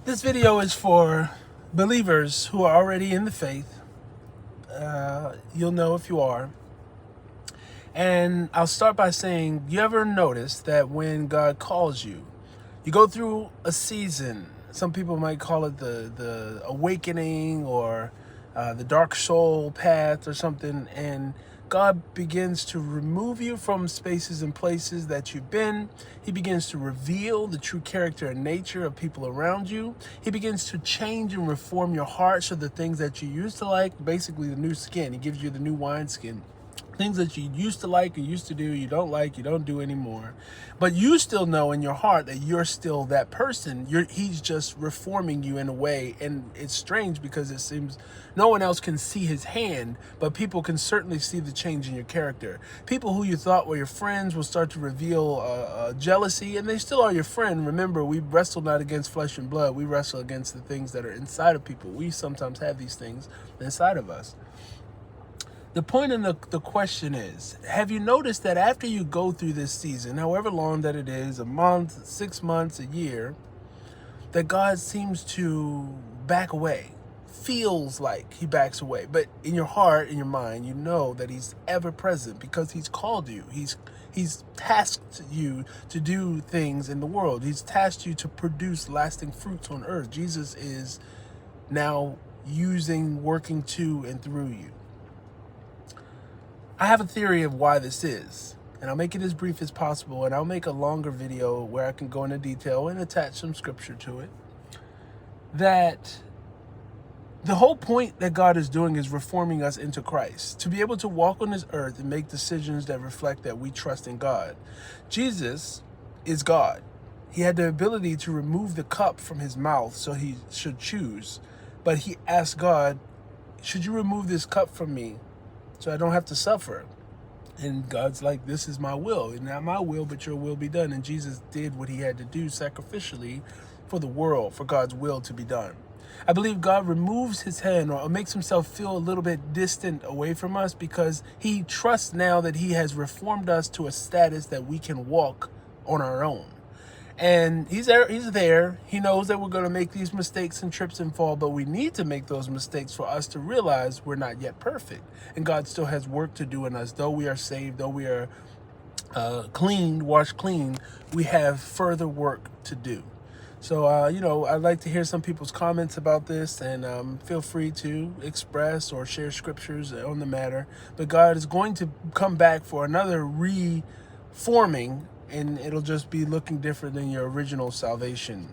This video is for believers who are already in the faith. You'll know if you are. And I'll start by saying, you ever notice that when God calls you, you go through a season? Some people might call it the awakening or the dark soul path or something. And God begins to remove you from spaces and places that you've been. He begins to reveal the true character and nature of people around you. He begins to change and reform your heart so the things that you used to like, basically the new skin. He gives you the new wineskin. Things that you used to like or used to do, you don't like, you don't do anymore. But you still know in your heart that you're still that person. He's just reforming you in a way. And it's strange because it seems no one else can see his hand, but people can certainly see the change in your character. People who you thought were your friends will start to reveal jealousy, and they still are your friend. Remember, we wrestle not against flesh and blood. We wrestle against the things that are inside of people. We sometimes have these things inside of us. The point in the question is, have you noticed that after you go through this season, however long that it is, a month, 6 months, a year, that God seems to back away? Feels like he backs away. But in your heart, in your mind, you know that he's ever present because he's called you. He's tasked you to do things in the world. He's tasked you to produce lasting fruits on earth. Jesus is now working to and through you. I have a theory of why this is, and I'll make it as brief as possible, and I'll make a longer video where I can go into detail and attach some scripture to it. That the whole point that God is doing is reforming us into Christ, to be able to walk on this earth and make decisions that reflect that we trust in God. Jesus is God. He had the ability to remove the cup from his mouth so he should choose, but he asked God, should you remove this cup from me so I don't have to suffer? And God's like, this is my will. And not my will, but your will be done. And Jesus did what he had to do sacrificially for the world, for God's will to be done. I believe God removes his hand or makes himself feel a little bit distant away from us because he trusts now that he has reformed us to a status that we can walk on our own. And he's there. He knows that we're going to make these mistakes and trips and fall, but we need to make those mistakes for us to realize we're not yet perfect. And God still has work to do in us. Though we are saved, though we are washed clean, we have further work to do. So, I'd like to hear some people's comments about this, and feel free to express or share scriptures on the matter. But God is going to come back for another reforming, and it'll just be looking different than your original salvation.